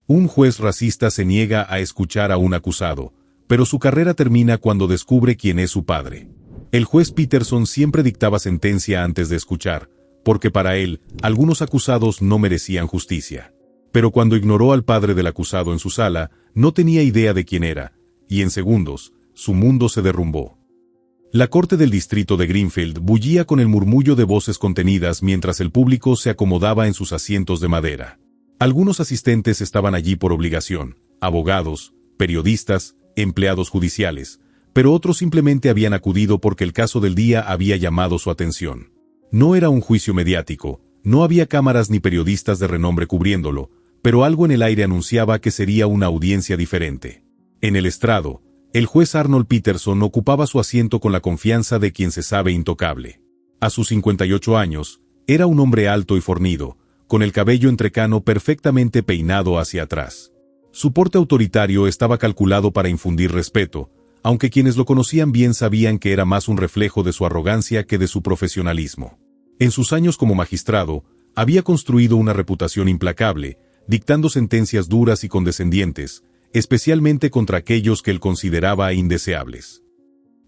Un juez racista se niega a escuchar a un acusado, pero su carrera termina cuando descubre quién es su padre. El juez Peterson siempre dictaba sentencia antes de escuchar, porque para él, algunos acusados no merecían justicia. Pero cuando ignoró al padre del acusado en su sala, no tenía idea de quién era, y en segundos, su mundo se derrumbó. La corte del distrito de Greenfield bullía con el murmullo de voces contenidas mientras el público se acomodaba en sus asientos de madera. Algunos asistentes estaban allí por obligación, abogados, periodistas, empleados judiciales, pero otros simplemente habían acudido porque el caso del día había llamado su atención. No era un juicio mediático, no había cámaras ni periodistas de renombre cubriéndolo, pero algo en el aire anunciaba que sería una audiencia diferente. En el estrado, el juez Arnold Peterson ocupaba su asiento con la confianza de quien se sabe intocable. A sus 58 años, era un hombre alto y fornido, con el cabello entrecano perfectamente peinado hacia atrás. Su porte autoritario estaba calculado para infundir respeto, aunque quienes lo conocían bien sabían que era más un reflejo de su arrogancia que de su profesionalismo. En sus años como magistrado, había construido una reputación implacable, dictando sentencias duras y condescendientes, especialmente contra aquellos que él consideraba indeseables.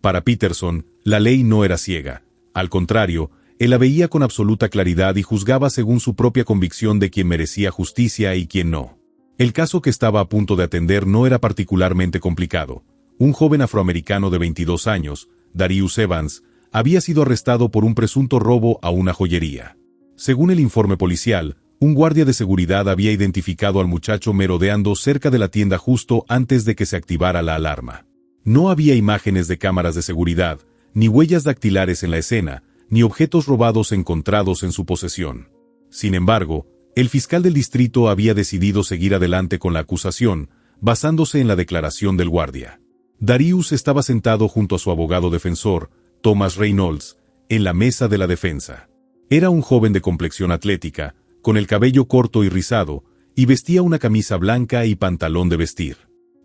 Para Peterson, la ley no era ciega. Al contrario, él la veía con absoluta claridad y juzgaba según su propia convicción de quién merecía justicia y quién no. El caso que estaba a punto de atender no era particularmente complicado. Un joven afroamericano de 22 años, Darius Evans, había sido arrestado por un presunto robo a una joyería. Según el informe policial, un guardia de seguridad había identificado al muchacho merodeando cerca de la tienda justo antes de que se activara la alarma. No había imágenes de cámaras de seguridad, ni huellas dactilares en la escena, ni objetos robados encontrados en su posesión. Sin embargo, el fiscal del distrito había decidido seguir adelante con la acusación, basándose en la declaración del guardia. Darius estaba sentado junto a su abogado defensor, Thomas Reynolds, en la mesa de la defensa. Era un joven de complexión atlética, con el cabello corto y rizado, y vestía una camisa blanca y pantalón de vestir.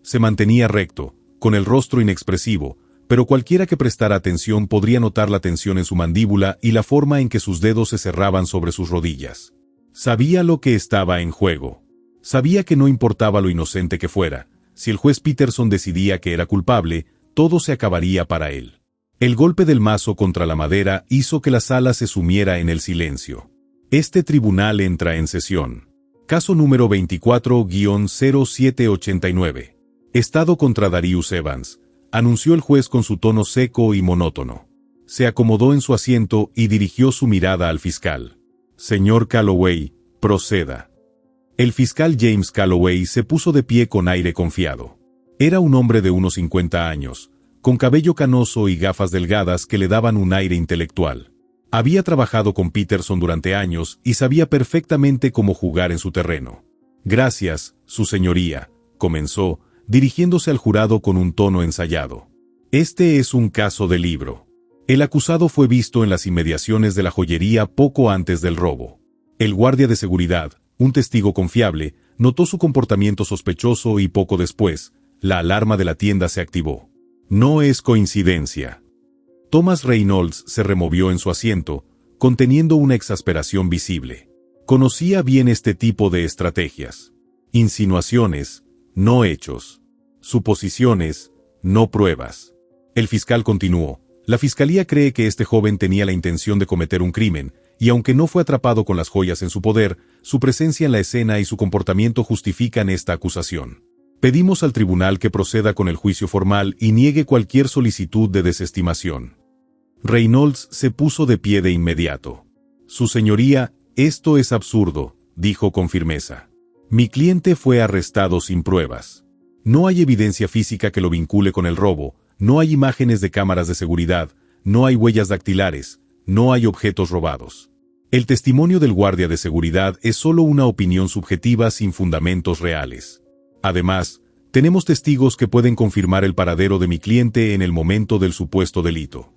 Se mantenía recto, con el rostro inexpresivo, pero cualquiera que prestara atención podría notar la tensión en su mandíbula y la forma en que sus dedos se cerraban sobre sus rodillas. Sabía lo que estaba en juego. Sabía que no importaba lo inocente que fuera. Si el juez Peterson decidía que era culpable, todo se acabaría para él. El golpe del mazo contra la madera hizo que la sala se sumiera en el silencio. Este tribunal entra en sesión. Caso número 24-0789. Estado contra Darius Evans, anunció el juez con su tono seco y monótono. Se acomodó en su asiento y dirigió su mirada al fiscal. Señor Calloway, proceda. El fiscal James Calloway se puso de pie con aire confiado. Era un hombre de unos 50 años, con cabello canoso y gafas delgadas que le daban un aire intelectual. Había trabajado con Peterson durante años y sabía perfectamente cómo jugar en su terreno. Gracias, su señoría, comenzó, dirigiéndose al jurado con un tono ensayado. Este es un caso de libro. El acusado fue visto en las inmediaciones de la joyería poco antes del robo. El guardia de seguridad, un testigo confiable, notó su comportamiento sospechoso y poco después, la alarma de la tienda se activó. No es coincidencia. Thomas Reynolds se removió en su asiento, conteniendo una exasperación visible. Conocía bien este tipo de estrategias. Insinuaciones, no hechos. Suposiciones, no pruebas. El fiscal continuó. La fiscalía cree que este joven tenía la intención de cometer un crimen, y aunque no fue atrapado con las joyas en su poder, su presencia en la escena y su comportamiento justifican esta acusación. Pedimos al tribunal que proceda con el juicio formal y niegue cualquier solicitud de desestimación. Reynolds se puso de pie de inmediato. Su señoría, esto es absurdo, dijo con firmeza. Mi cliente fue arrestado sin pruebas. No hay evidencia física que lo vincule con el robo, no hay imágenes de cámaras de seguridad, no hay huellas dactilares, no hay objetos robados. El testimonio del guardia de seguridad es solo una opinión subjetiva sin fundamentos reales. Además, tenemos testigos que pueden confirmar el paradero de mi cliente en el momento del supuesto delito.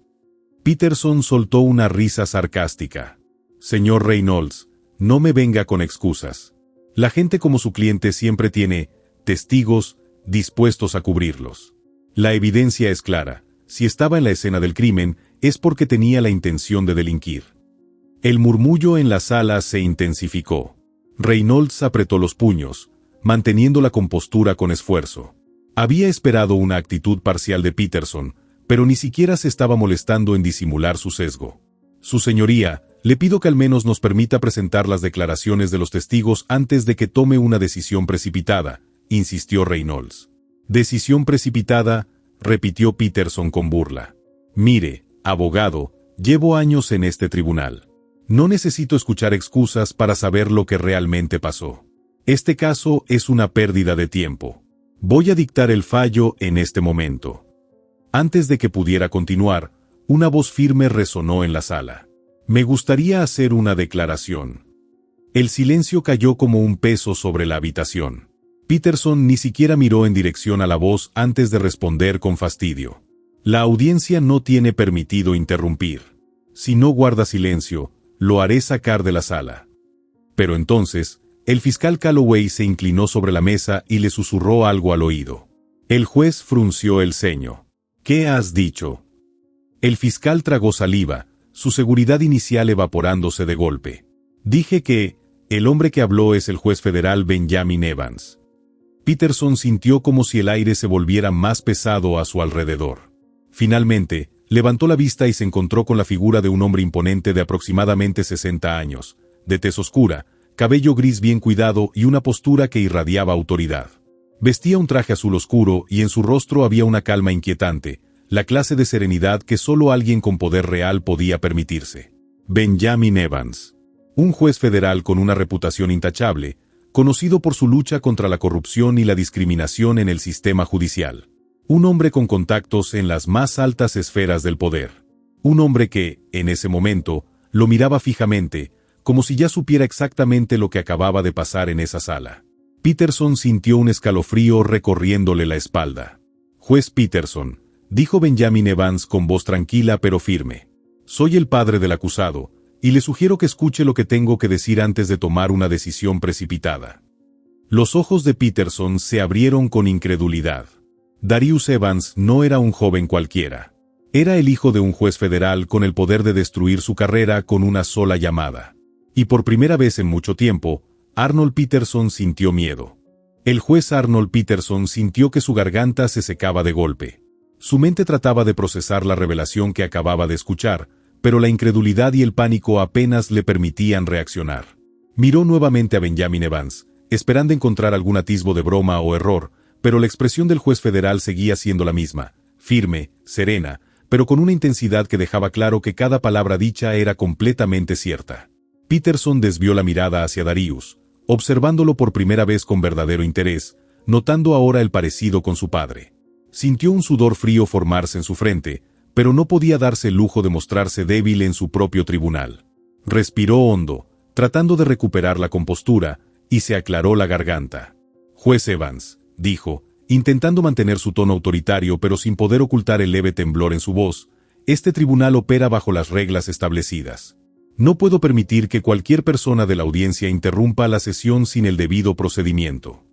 Peterson soltó una risa sarcástica. Señor Reynolds, no me venga con excusas. La gente como su cliente siempre tiene testigos dispuestos a cubrirlos. La evidencia es clara. Si estaba en la escena del crimen, es porque tenía la intención de delinquir. El murmullo en la sala se intensificó. Reynolds apretó los puños, manteniendo la compostura con esfuerzo. Había esperado una actitud parcial de Peterson, pero ni siquiera se estaba molestando en disimular su sesgo. Su señoría, le pido que al menos nos permita presentar las declaraciones de los testigos antes de que tome una decisión precipitada, insistió Reynolds. Decisión precipitada, repitió Peterson con burla. Mire, abogado, llevo años en este tribunal. No necesito escuchar excusas para saber lo que realmente pasó. Este caso es una pérdida de tiempo. Voy a dictar el fallo en este momento. Antes de que pudiera continuar, una voz firme resonó en la sala. Me gustaría hacer una declaración. El silencio cayó como un peso sobre la habitación. Peterson ni siquiera miró en dirección a la voz antes de responder con fastidio. La audiencia no tiene permitido interrumpir. Si no guarda silencio, lo haré sacar de la sala. Pero entonces, el fiscal Calloway se inclinó sobre la mesa y le susurró algo al oído. El juez frunció el ceño. ¿Qué has dicho? El fiscal tragó saliva, su seguridad inicial evaporándose de golpe. Dije que el hombre que habló es el juez federal Benjamin Evans. Peterson sintió como si el aire se volviera más pesado a su alrededor. Finalmente, levantó la vista y se encontró con la figura de un hombre imponente de aproximadamente 60 años, de tez oscura, cabello gris bien cuidado y una postura que irradiaba autoridad. Vestía un traje azul oscuro y en su rostro había una calma inquietante, la clase de serenidad que solo alguien con poder real podía permitirse. Benjamin Evans. Un juez federal con una reputación intachable, conocido por su lucha contra la corrupción y la discriminación en el sistema judicial. Un hombre con contactos en las más altas esferas del poder. Un hombre que, en ese momento, lo miraba fijamente, como si ya supiera exactamente lo que acababa de pasar en esa sala. Peterson sintió un escalofrío recorriéndole la espalda. Juez Peterson, dijo Benjamin Evans con voz tranquila pero firme. Soy el padre del acusado, y le sugiero que escuche lo que tengo que decir antes de tomar una decisión precipitada. Los ojos de Peterson se abrieron con incredulidad. Darius Evans no era un joven cualquiera. Era el hijo de un juez federal con el poder de destruir su carrera con una sola llamada. Y por primera vez en mucho tiempo, Arnold Peterson sintió miedo. El juez Arnold Peterson sintió que su garganta se secaba de golpe. Su mente trataba de procesar la revelación que acababa de escuchar, pero la incredulidad y el pánico apenas le permitían reaccionar. Miró nuevamente a Benjamin Evans, esperando encontrar algún atisbo de broma o error, pero la expresión del juez federal seguía siendo la misma, firme, serena, pero con una intensidad que dejaba claro que cada palabra dicha era completamente cierta. Peterson desvió la mirada hacia Darius, observándolo por primera vez con verdadero interés, notando ahora el parecido con su padre. Sintió un sudor frío formarse en su frente, pero no podía darse el lujo de mostrarse débil en su propio tribunal. Respiró hondo, tratando de recuperar la compostura, y se aclaró la garganta. Juez Evans, dijo, intentando mantener su tono autoritario pero sin poder ocultar el leve temblor en su voz, este tribunal opera bajo las reglas establecidas. No puedo permitir que cualquier persona de la audiencia interrumpa la sesión sin el debido procedimiento.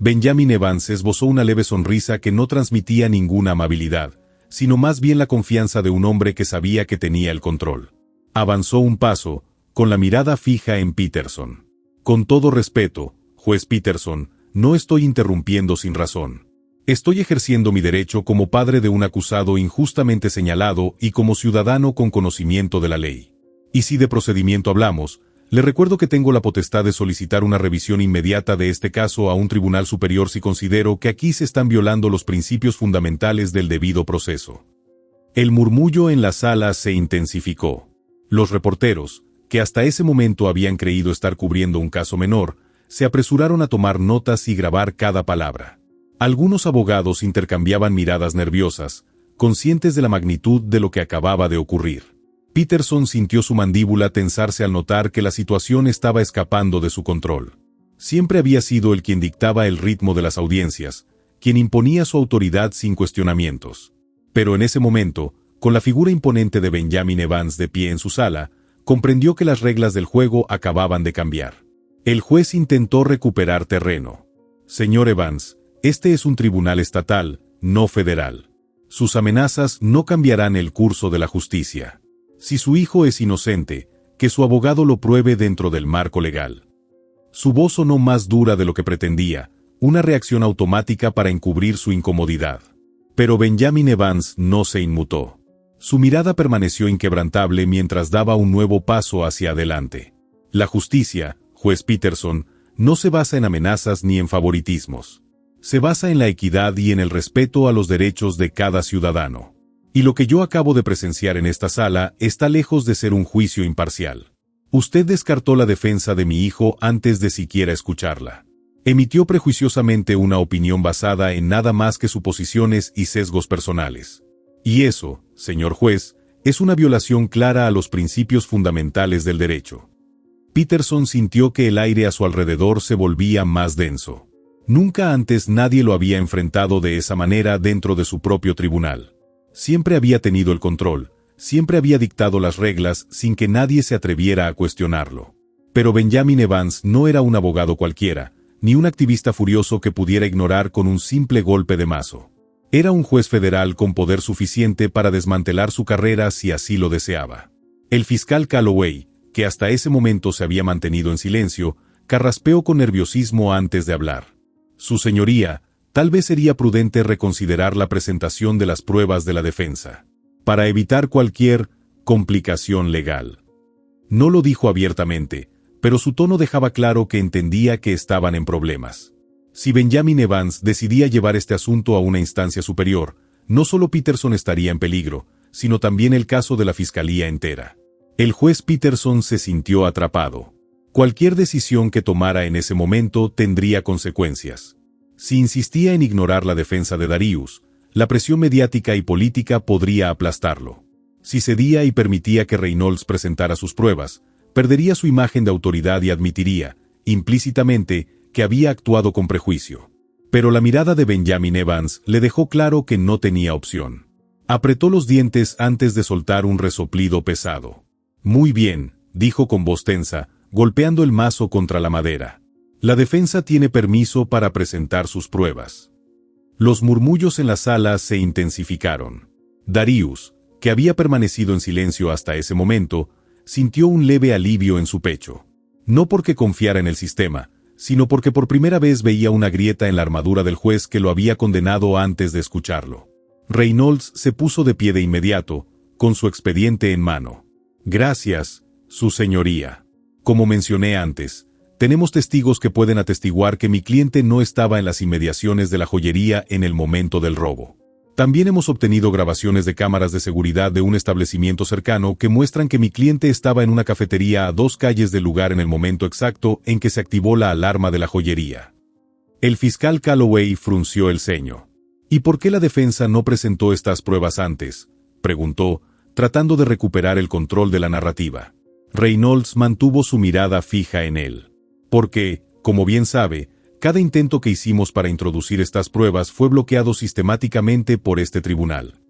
Benjamin Evans esbozó una leve sonrisa que no transmitía ninguna amabilidad, sino más bien la confianza de un hombre que sabía que tenía el control. Avanzó un paso, con la mirada fija en Peterson. Con todo respeto, juez Peterson, no estoy interrumpiendo sin razón. Estoy ejerciendo mi derecho como padre de un acusado injustamente señalado y como ciudadano con conocimiento de la ley. Y si de procedimiento hablamos, le recuerdo que tengo la potestad de solicitar una revisión inmediata de este caso a un tribunal superior si considero que aquí se están violando los principios fundamentales del debido proceso. El murmullo en la sala se intensificó. Los reporteros, que hasta ese momento habían creído estar cubriendo un caso menor, se apresuraron a tomar notas y grabar cada palabra. Algunos abogados intercambiaban miradas nerviosas, conscientes de la magnitud de lo que acababa de ocurrir. Peterson sintió su mandíbula tensarse al notar que la situación estaba escapando de su control. Siempre había sido el quien dictaba el ritmo de las audiencias, quien imponía su autoridad sin cuestionamientos. Pero en ese momento, con la figura imponente de Benjamin Evans de pie en su sala, comprendió que las reglas del juego acababan de cambiar. El juez intentó recuperar terreno. Señor Evans, este es un tribunal estatal, no federal. Sus amenazas no cambiarán el curso de la justicia. Si su hijo es inocente, que su abogado lo pruebe dentro del marco legal. Su voz sonó más dura de lo que pretendía, una reacción automática para encubrir su incomodidad. Pero Benjamin Evans no se inmutó. Su mirada permaneció inquebrantable mientras daba un nuevo paso hacia adelante. La justicia, juez Peterson, no se basa en amenazas ni en favoritismos. Se basa en la equidad y en el respeto a los derechos de cada ciudadano. Y lo que yo acabo de presenciar en esta sala está lejos de ser un juicio imparcial. Usted descartó la defensa de mi hijo antes de siquiera escucharla. Emitió prejuiciosamente una opinión basada en nada más que suposiciones y sesgos personales. Y eso, señor juez, es una violación clara a los principios fundamentales del derecho. Peterson sintió que el aire a su alrededor se volvía más denso. Nunca antes nadie lo había enfrentado de esa manera dentro de su propio tribunal. Siempre había tenido el control, siempre había dictado las reglas sin que nadie se atreviera a cuestionarlo. Pero Benjamin Evans no era un abogado cualquiera, ni un activista furioso que pudiera ignorar con un simple golpe de mazo. Era un juez federal con poder suficiente para desmantelar su carrera si así lo deseaba. El fiscal Calloway, que hasta ese momento se había mantenido en silencio, carraspeó con nerviosismo antes de hablar. Su señoría, tal vez sería prudente reconsiderar la presentación de las pruebas de la defensa, para evitar cualquier complicación legal. No lo dijo abiertamente, pero su tono dejaba claro que entendía que estaban en problemas. Si Benjamin Evans decidía llevar este asunto a una instancia superior, no solo Peterson estaría en peligro, sino también el caso de la fiscalía entera. El juez Peterson se sintió atrapado. Cualquier decisión que tomara en ese momento tendría consecuencias. Si insistía en ignorar la defensa de Darius, la presión mediática y política podría aplastarlo. Si cedía y permitía que Reynolds presentara sus pruebas, perdería su imagen de autoridad y admitiría, implícitamente, que había actuado con prejuicio. Pero la mirada de Benjamin Evans le dejó claro que no tenía opción. Apretó los dientes antes de soltar un resoplido pesado. «Muy bien», dijo con voz tensa, golpeando el mazo contra la madera. «La defensa tiene permiso para presentar sus pruebas». Los murmullos en la sala se intensificaron. Darius, que había permanecido en silencio hasta ese momento, sintió un leve alivio en su pecho. No porque confiara en el sistema, sino porque por primera vez veía una grieta en la armadura del juez que lo había condenado antes de escucharlo. Reynolds se puso de pie de inmediato, con su expediente en mano. «Gracias, su señoría. Como mencioné antes, tenemos testigos que pueden atestiguar que mi cliente no estaba en las inmediaciones de la joyería en el momento del robo. También hemos obtenido grabaciones de cámaras de seguridad de un establecimiento cercano que muestran que mi cliente estaba en una cafetería a 2 calles del lugar en el momento exacto en que se activó la alarma de la joyería». El fiscal Calloway frunció el ceño. «¿Y por qué la defensa no presentó estas pruebas antes?», preguntó, tratando de recuperar el control de la narrativa. Reynolds mantuvo su mirada fija en él. «Porque, como bien sabe, cada intento que hicimos para introducir estas pruebas fue bloqueado sistemáticamente por este tribunal».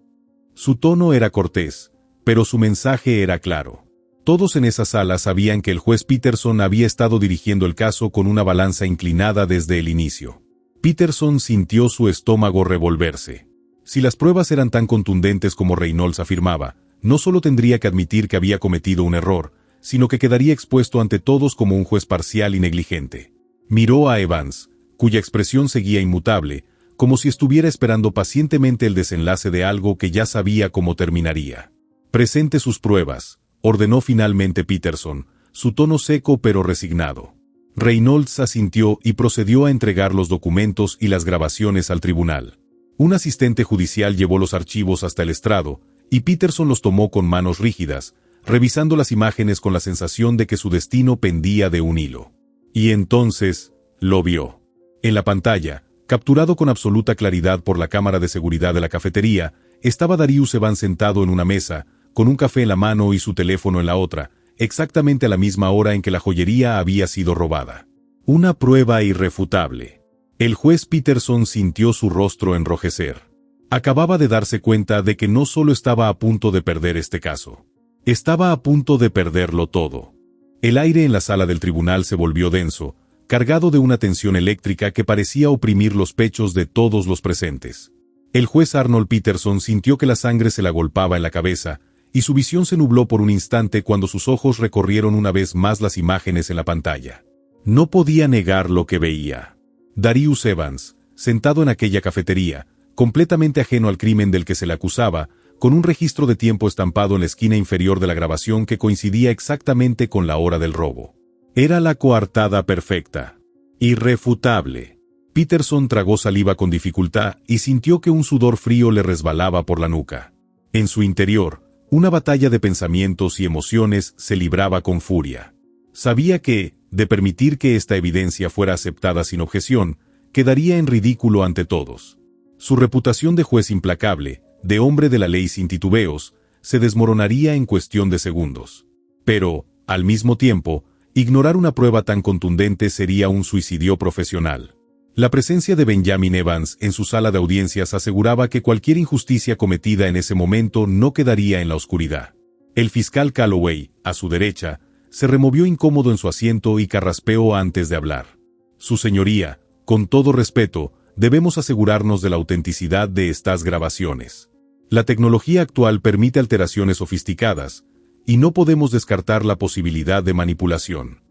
Su tono era cortés, pero su mensaje era claro. Todos en esa sala sabían que el juez Peterson había estado dirigiendo el caso con una balanza inclinada desde el inicio. Peterson sintió su estómago revolverse. Si las pruebas eran tan contundentes como Reynolds afirmaba, no solo tendría que admitir que había cometido un error, sino que quedaría expuesto ante todos como un juez parcial y negligente. Miró a Evans, cuya expresión seguía inmutable, como si estuviera esperando pacientemente el desenlace de algo que ya sabía cómo terminaría. «Presente sus pruebas», ordenó finalmente Peterson, su tono seco pero resignado. Reynolds asintió y procedió a entregar los documentos y las grabaciones al tribunal. Un asistente judicial llevó los archivos hasta el estrado, y Peterson los tomó con manos rígidas, revisando las imágenes con la sensación de que su destino pendía de un hilo. Y entonces, lo vio. En la pantalla, capturado con absoluta claridad por la cámara de seguridad de la cafetería, estaba Darius Evans sentado en una mesa, con un café en la mano y su teléfono en la otra, exactamente a la misma hora en que la joyería había sido robada. Una prueba irrefutable. El juez Peterson sintió su rostro enrojecer. Acababa de darse cuenta de que no solo estaba a punto de perder este caso. Estaba a punto de perderlo todo. El aire en la sala del tribunal se volvió denso, cargado de una tensión eléctrica que parecía oprimir los pechos de todos los presentes. El juez Arnold Peterson sintió que la sangre se le agolpaba en la cabeza, y su visión se nubló por un instante cuando sus ojos recorrieron una vez más las imágenes en la pantalla. No podía negar lo que veía. Darius Evans, sentado en aquella cafetería, completamente ajeno al crimen del que se le acusaba, con un registro de tiempo estampado en la esquina inferior de la grabación que coincidía exactamente con la hora del robo. Era la coartada perfecta. Irrefutable. Peterson tragó saliva con dificultad y sintió que un sudor frío le resbalaba por la nuca. En su interior, una batalla de pensamientos y emociones se libraba con furia. Sabía que, de permitir que esta evidencia fuera aceptada sin objeción, quedaría en ridículo ante todos. Su reputación de juez implacable, de hombre de la ley sin titubeos, se desmoronaría en cuestión de segundos. Pero, al mismo tiempo, ignorar una prueba tan contundente sería un suicidio profesional. La presencia de Benjamin Evans en su sala de audiencias aseguraba que cualquier injusticia cometida en ese momento no quedaría en la oscuridad. El fiscal Calloway, a su derecha, se removió incómodo en su asiento y carraspeó antes de hablar. Su señoría, con todo respeto, debemos asegurarnos de la autenticidad de estas grabaciones. La tecnología actual permite alteraciones sofisticadas, y no podemos descartar la posibilidad de manipulación.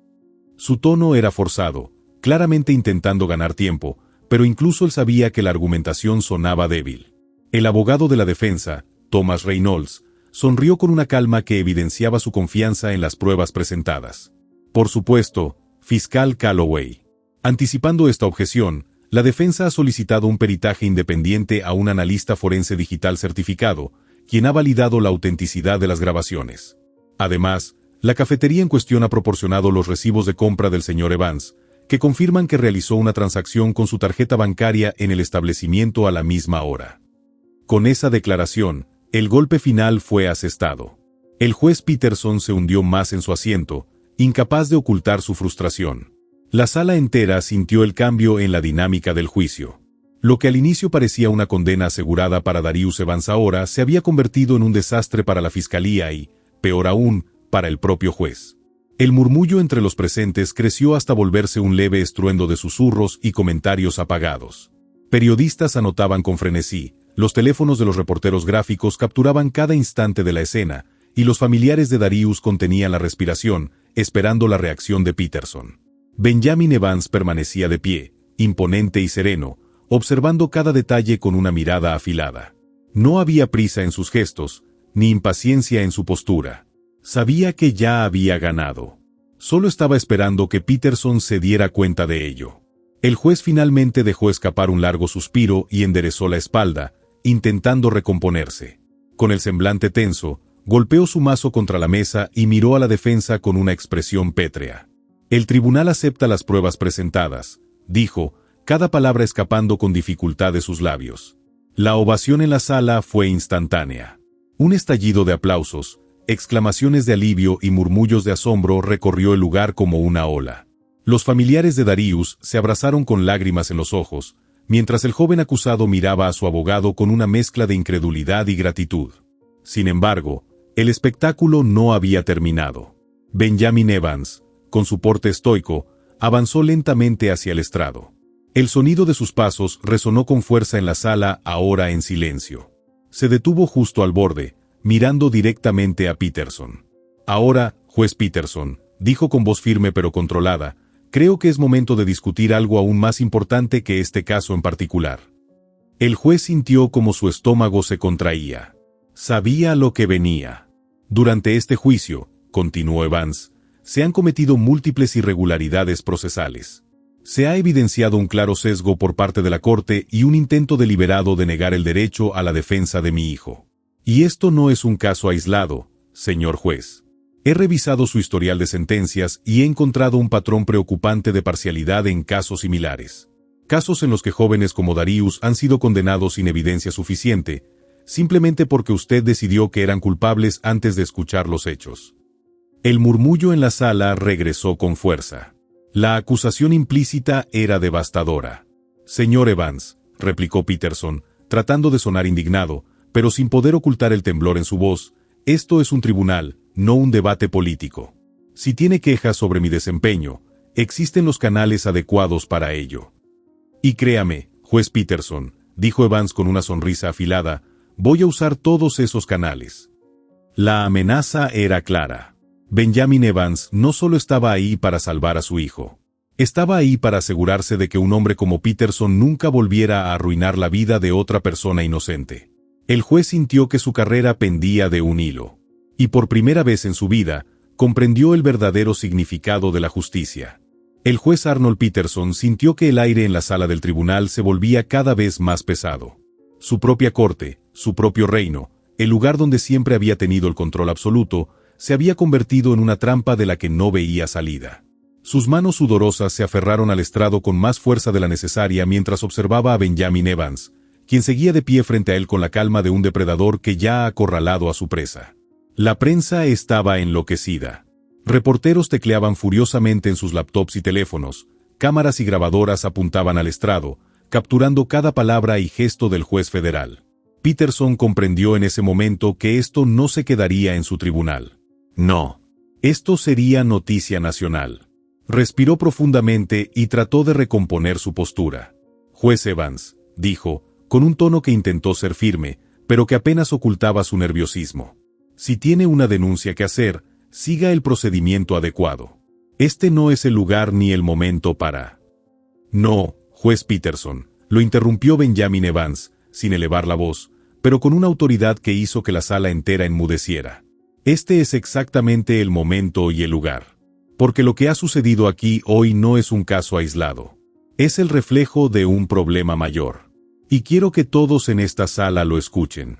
Su tono era forzado, claramente intentando ganar tiempo, pero incluso él sabía que la argumentación sonaba débil. El abogado de la defensa, Thomas Reynolds, sonrió con una calma que evidenciaba su confianza en las pruebas presentadas. Por supuesto, fiscal Calloway. Anticipando esta objeción, la defensa ha solicitado un peritaje independiente a un analista forense digital certificado, quien ha validado la autenticidad de las grabaciones. Además, la cafetería en cuestión ha proporcionado los recibos de compra del señor Evans, que confirman que realizó una transacción con su tarjeta bancaria en el establecimiento a la misma hora. Con esa declaración, el golpe final fue asestado. El juez Peterson se hundió más en su asiento, incapaz de ocultar su frustración. La sala entera sintió el cambio en la dinámica del juicio. Lo que al inicio parecía una condena asegurada para Darius Evans ahora se había convertido en un desastre para la fiscalía y, peor aún, para el propio juez. El murmullo entre los presentes creció hasta volverse un leve estruendo de susurros y comentarios apagados. Periodistas anotaban con frenesí, los teléfonos de los reporteros gráficos capturaban cada instante de la escena, y los familiares de Darius contenían la respiración, esperando la reacción de Peterson. Benjamin Evans permanecía de pie, imponente y sereno, observando cada detalle con una mirada afilada. No había prisa en sus gestos, ni impaciencia en su postura. Sabía que ya había ganado. Solo estaba esperando que Peterson se diera cuenta de ello. El juez finalmente dejó escapar un largo suspiro y enderezó la espalda, intentando recomponerse. Con el semblante tenso, golpeó su mazo contra la mesa y miró a la defensa con una expresión pétrea. El tribunal acepta las pruebas presentadas, dijo, cada palabra escapando con dificultad de sus labios. La ovación en la sala fue instantánea. Un estallido de aplausos, exclamaciones de alivio y murmullos de asombro recorrió el lugar como una ola. Los familiares de Darius se abrazaron con lágrimas en los ojos, mientras el joven acusado miraba a su abogado con una mezcla de incredulidad y gratitud. Sin embargo, el espectáculo no había terminado. Benjamin Evans, con su porte estoico, avanzó lentamente hacia el estrado. El sonido de sus pasos resonó con fuerza en la sala, ahora en silencio. Se detuvo justo al borde, mirando directamente a Peterson. Ahora, juez Peterson, dijo con voz firme pero controlada, creo que es momento de discutir algo aún más importante que este caso en particular. El juez sintió como su estómago se contraía. Sabía lo que venía. Durante este juicio, continuó Evans, se han cometido múltiples irregularidades procesales. Se ha evidenciado un claro sesgo por parte de la Corte y un intento deliberado de negar el derecho a la defensa de mi hijo. Y esto no es un caso aislado, señor juez. He revisado su historial de sentencias y he encontrado un patrón preocupante de parcialidad en casos similares. Casos en los que jóvenes como Darius han sido condenados sin evidencia suficiente, simplemente porque usted decidió que eran culpables antes de escuchar los hechos. El murmullo en la sala regresó con fuerza. La acusación implícita era devastadora. Señor Evans, replicó Peterson, tratando de sonar indignado, pero sin poder ocultar el temblor en su voz, esto es un tribunal, no un debate político. Si tiene quejas sobre mi desempeño, existen los canales adecuados para ello. Y créame, juez Peterson, dijo Evans con una sonrisa afilada, voy a usar todos esos canales. La amenaza era clara. Benjamin Evans no solo estaba ahí para salvar a su hijo. Estaba ahí para asegurarse de que un hombre como Peterson nunca volviera a arruinar la vida de otra persona inocente. El juez sintió que su carrera pendía de un hilo. Y por primera vez en su vida, comprendió el verdadero significado de la justicia. El juez Arnold Peterson sintió que el aire en la sala del tribunal se volvía cada vez más pesado. Su propia corte, su propio reino, el lugar donde siempre había tenido el control absoluto, se había convertido en una trampa de la que no veía salida. Sus manos sudorosas se aferraron al estrado con más fuerza de la necesaria mientras observaba a Benjamin Evans, quien seguía de pie frente a él con la calma de un depredador que ya ha acorralado a su presa. La prensa estaba enloquecida. Reporteros tecleaban furiosamente en sus laptops y teléfonos, cámaras y grabadoras apuntaban al estrado, capturando cada palabra y gesto del juez federal. Peterson comprendió en ese momento que esto no se quedaría en su tribunal. No. Esto sería noticia nacional. Respiró profundamente y trató de recomponer su postura. Juez Evans, dijo, con un tono que intentó ser firme, pero que apenas ocultaba su nerviosismo. Si tiene una denuncia que hacer, siga el procedimiento adecuado. Este no es el lugar ni el momento para... No, juez Peterson, lo interrumpió Benjamin Evans, sin elevar la voz, pero con una autoridad que hizo que la sala entera enmudeciera. Este es exactamente el momento y el lugar. Porque lo que ha sucedido aquí hoy no es un caso aislado. Es el reflejo de un problema mayor. Y quiero que todos en esta sala lo escuchen.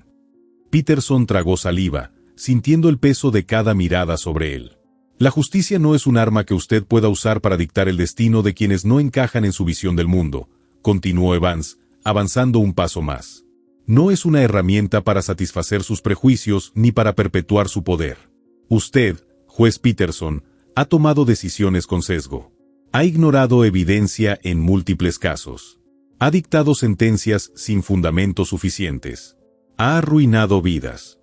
Peterson tragó saliva, sintiendo el peso de cada mirada sobre él. La justicia no es un arma que usted pueda usar para dictar el destino de quienes no encajan en su visión del mundo, continuó Evans, avanzando un paso más. No es una herramienta para satisfacer sus prejuicios ni para perpetuar su poder. Usted, juez Peterson, ha tomado decisiones con sesgo. Ha ignorado evidencia en múltiples casos. Ha dictado sentencias sin fundamentos suficientes. Ha arruinado vidas.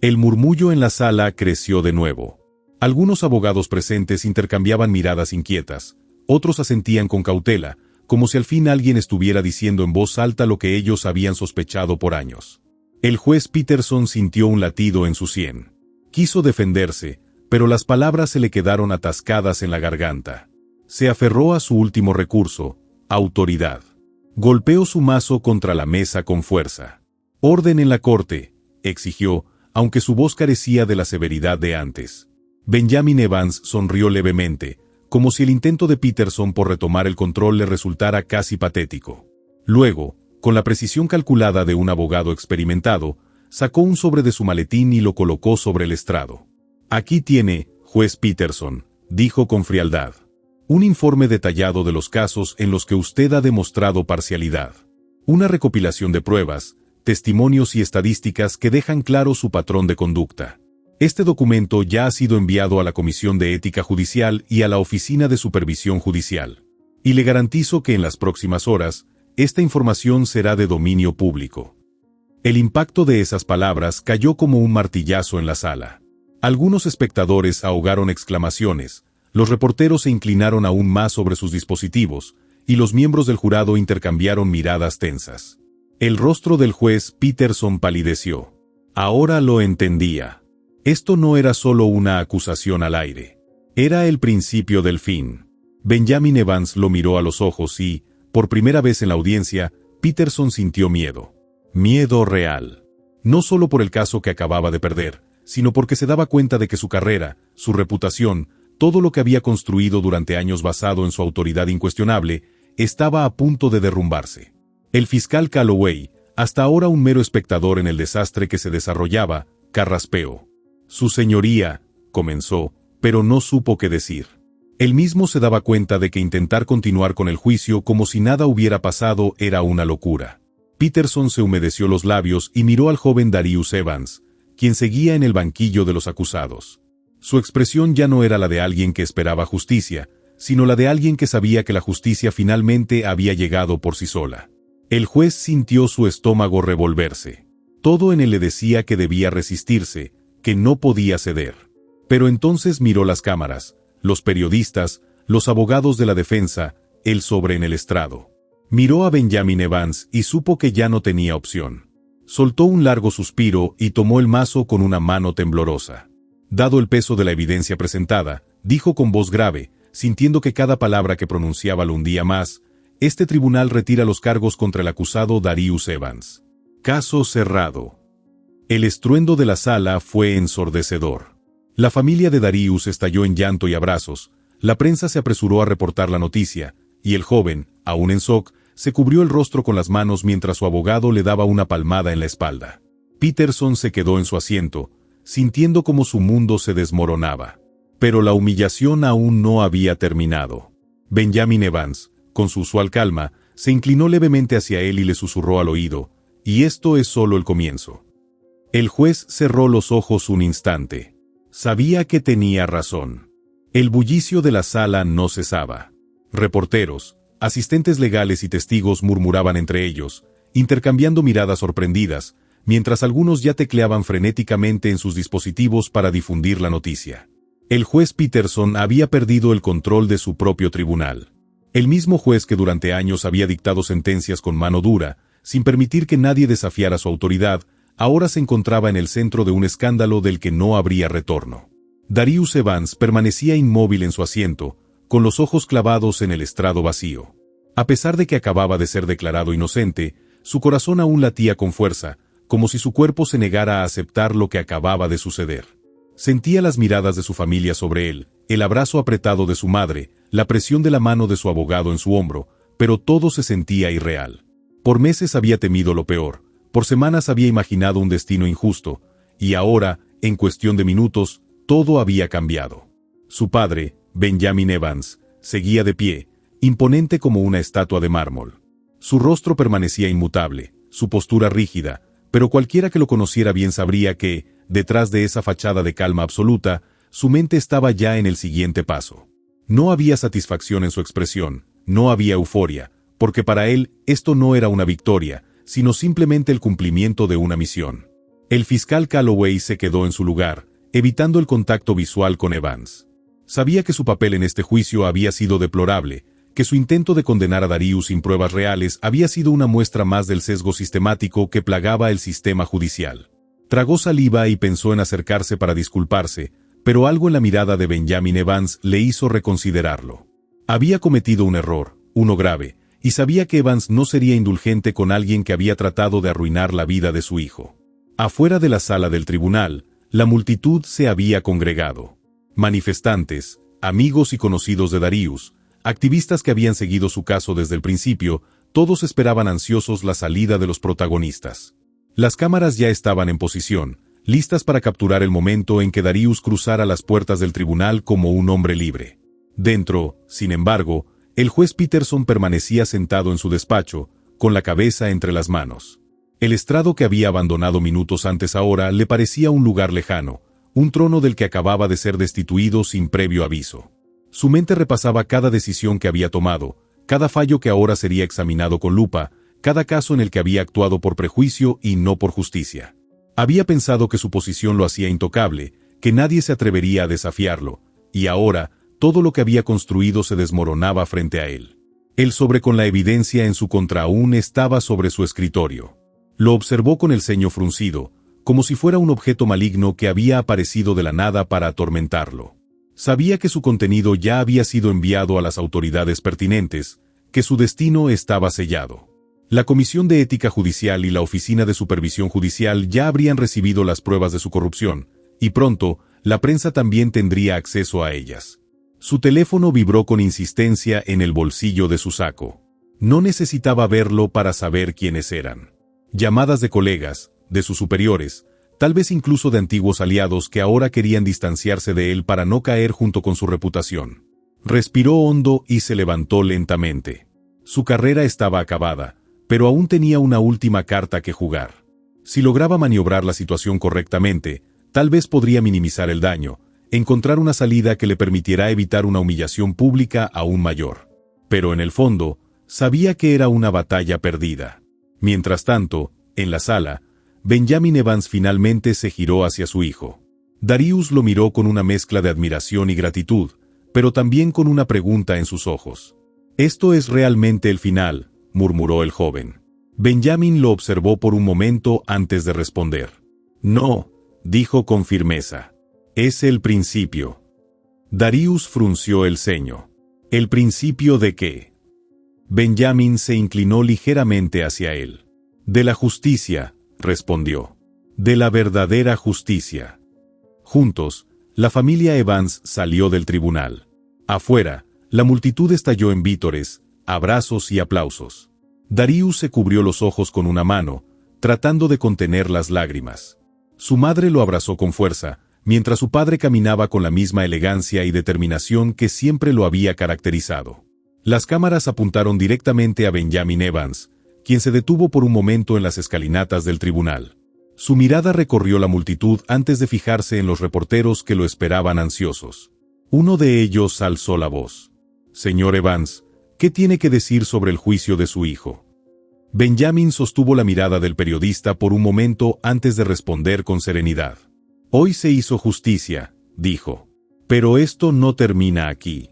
El murmullo en la sala creció de nuevo. Algunos abogados presentes intercambiaban miradas inquietas, otros asentían con cautela, como si al fin alguien estuviera diciendo en voz alta lo que ellos habían sospechado por años. El juez Peterson sintió un latido en su sien. Quiso defenderse, pero las palabras se le quedaron atascadas en la garganta. Se aferró a su último recurso, autoridad. Golpeó su mazo contra la mesa con fuerza. Orden en la corte, exigió, aunque su voz carecía de la severidad de antes. Benjamin Evans sonrió levemente, como si el intento de Peterson por retomar el control le resultara casi patético. Luego, con la precisión calculada de un abogado experimentado, sacó un sobre de su maletín y lo colocó sobre el estrado. Aquí tiene, juez Peterson, dijo con frialdad. Un informe detallado de los casos en los que usted ha demostrado parcialidad. Una recopilación de pruebas, testimonios y estadísticas que dejan claro su patrón de conducta. Este documento ya ha sido enviado a la Comisión de Ética Judicial y a la Oficina de Supervisión Judicial. Y le garantizo que en las próximas horas, esta información será de dominio público. El impacto de esas palabras cayó como un martillazo en la sala. Algunos espectadores ahogaron exclamaciones, los reporteros se inclinaron aún más sobre sus dispositivos, y los miembros del jurado intercambiaron miradas tensas. El rostro del juez Peterson palideció. Ahora lo entendía. Esto no era solo una acusación al aire. Era el principio del fin. Benjamin Evans lo miró a los ojos y, por primera vez en la audiencia, Peterson sintió miedo. Miedo real. No solo por el caso que acababa de perder, sino porque se daba cuenta de que su carrera, su reputación, todo lo que había construido durante años basado en su autoridad incuestionable, estaba a punto de derrumbarse. El fiscal Calloway, hasta ahora un mero espectador en el desastre que se desarrollaba, carraspeó. Su señoría, comenzó, pero no supo qué decir. Él mismo se daba cuenta de que intentar continuar con el juicio como si nada hubiera pasado era una locura. Peterson se humedeció los labios y miró al joven Darius Evans, quien seguía en el banquillo de los acusados. Su expresión ya no era la de alguien que esperaba justicia, sino la de alguien que sabía que la justicia finalmente había llegado por sí sola. El juez sintió su estómago revolverse. Todo en él le decía que debía resistirse, que no podía ceder. Pero entonces miró las cámaras, los periodistas, los abogados de la defensa, el sobre en el estrado. Miró a Benjamin Evans y supo que ya no tenía opción. Soltó un largo suspiro y tomó el mazo con una mano temblorosa. Dado el peso de la evidencia presentada, dijo con voz grave, sintiendo que cada palabra que pronunciaba lo hundía más, este tribunal retira los cargos contra el acusado Darius Evans. Caso cerrado. El estruendo de la sala fue ensordecedor. La familia de Darius estalló en llanto y abrazos, la prensa se apresuró a reportar la noticia, y el joven, aún en shock, se cubrió el rostro con las manos mientras su abogado le daba una palmada en la espalda. Peterson se quedó en su asiento, sintiendo como su mundo se desmoronaba. Pero la humillación aún no había terminado. Benjamin Evans, con su usual calma, se inclinó levemente hacia él y le susurró al oído, «Y esto es solo el comienzo». El juez cerró los ojos un instante. Sabía que tenía razón. El bullicio de la sala no cesaba. Reporteros, asistentes legales y testigos murmuraban entre ellos, intercambiando miradas sorprendidas, mientras algunos ya tecleaban frenéticamente en sus dispositivos para difundir la noticia. El juez Peterson había perdido el control de su propio tribunal. El mismo juez que durante años había dictado sentencias con mano dura, sin permitir que nadie desafiara su autoridad, ahora se encontraba en el centro de un escándalo del que no habría retorno. Darius Evans permanecía inmóvil en su asiento, con los ojos clavados en el estrado vacío. A pesar de que acababa de ser declarado inocente, su corazón aún latía con fuerza, como si su cuerpo se negara a aceptar lo que acababa de suceder. Sentía las miradas de su familia sobre él, el abrazo apretado de su madre, la presión de la mano de su abogado en su hombro, pero todo se sentía irreal. Por meses había temido lo peor, por semanas había imaginado un destino injusto, y ahora, en cuestión de minutos, todo había cambiado. Su padre, Benjamin Evans, seguía de pie, imponente como una estatua de mármol. Su rostro permanecía inmutable, su postura rígida, pero cualquiera que lo conociera bien sabría que, detrás de esa fachada de calma absoluta, su mente estaba ya en el siguiente paso. No había satisfacción en su expresión, no había euforia, porque para él esto no era una victoria, sino simplemente el cumplimiento de una misión. El fiscal Calloway se quedó en su lugar, evitando el contacto visual con Evans. Sabía que su papel en este juicio había sido deplorable, que su intento de condenar a Darius sin pruebas reales había sido una muestra más del sesgo sistemático que plagaba el sistema judicial. Tragó saliva y pensó en acercarse para disculparse, pero algo en la mirada de Benjamin Evans le hizo reconsiderarlo. Había cometido un error, uno grave, y sabía que Evans no sería indulgente con alguien que había tratado de arruinar la vida de su hijo. Afuera de la sala del tribunal, la multitud se había congregado. Manifestantes, amigos y conocidos de Darius, activistas que habían seguido su caso desde el principio, todos esperaban ansiosos la salida de los protagonistas. Las cámaras ya estaban en posición, listas para capturar el momento en que Darius cruzara las puertas del tribunal como un hombre libre. Dentro, sin embargo, el juez Peterson permanecía sentado en su despacho, con la cabeza entre las manos. El estrado que había abandonado minutos antes ahora le parecía un lugar lejano, un trono del que acababa de ser destituido sin previo aviso. Su mente repasaba cada decisión que había tomado, cada fallo que ahora sería examinado con lupa, cada caso en el que había actuado por prejuicio y no por justicia. Había pensado que su posición lo hacía intocable, que nadie se atrevería a desafiarlo, y ahora, todo lo que había construido se desmoronaba frente a él. El sobre con la evidencia en su contra aún estaba sobre su escritorio. Lo observó con el ceño fruncido, como si fuera un objeto maligno que había aparecido de la nada para atormentarlo. Sabía que su contenido ya había sido enviado a las autoridades pertinentes, que su destino estaba sellado. La Comisión de Ética Judicial y la Oficina de Supervisión Judicial ya habrían recibido las pruebas de su corrupción, y pronto, la prensa también tendría acceso a ellas. Su teléfono vibró con insistencia en el bolsillo de su saco. No necesitaba verlo para saber quiénes eran. Llamadas de colegas, de sus superiores, tal vez incluso de antiguos aliados que ahora querían distanciarse de él para no caer junto con su reputación. Respiró hondo y se levantó lentamente. Su carrera estaba acabada, pero aún tenía una última carta que jugar. Si lograba maniobrar la situación correctamente, tal vez podría minimizar el daño, encontrar una salida que le permitiera evitar una humillación pública aún mayor. Pero en el fondo, sabía que era una batalla perdida. Mientras tanto, en la sala, Benjamin Evans finalmente se giró hacia su hijo. Darius lo miró con una mezcla de admiración y gratitud, pero también con una pregunta en sus ojos. «¿Esto es realmente el final?», murmuró el joven. Benjamin lo observó por un momento antes de responder. «No», dijo con firmeza. «Es el principio». Darius frunció el ceño. ¿El principio de qué? Benjamin se inclinó ligeramente hacia él. De la justicia, respondió. De la verdadera justicia. Juntos, la familia Evans salió del tribunal. Afuera, la multitud estalló en vítores, abrazos y aplausos. Darius se cubrió los ojos con una mano, tratando de contener las lágrimas. Su madre lo abrazó con fuerza, mientras su padre caminaba con la misma elegancia y determinación que siempre lo había caracterizado. Las cámaras apuntaron directamente a Benjamin Evans, quien se detuvo por un momento en las escalinatas del tribunal. Su mirada recorrió la multitud antes de fijarse en los reporteros que lo esperaban ansiosos. Uno de ellos alzó la voz. «Señor Evans, ¿qué tiene que decir sobre el juicio de su hijo?» Benjamin sostuvo la mirada del periodista por un momento antes de responder con serenidad. «Hoy se hizo justicia», dijo. «Pero esto no termina aquí».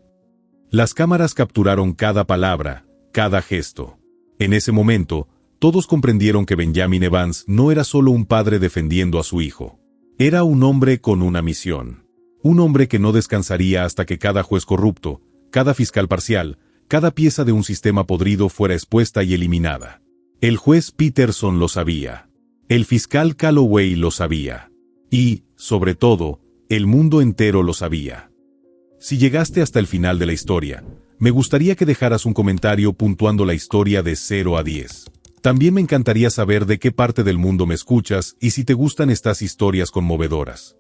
Las cámaras capturaron cada palabra, cada gesto. En ese momento, todos comprendieron que Benjamin Evans no era solo un padre defendiendo a su hijo. Era un hombre con una misión. Un hombre que no descansaría hasta que cada juez corrupto, cada fiscal parcial, cada pieza de un sistema podrido fuera expuesta y eliminada. El juez Peterson lo sabía. El fiscal Calloway lo sabía. Y, sobre todo, el mundo entero lo sabía. Si llegaste hasta el final de la historia, me gustaría que dejaras un comentario puntuando la historia de 0 a 10. También me encantaría saber de qué parte del mundo me escuchas y si te gustan estas historias conmovedoras.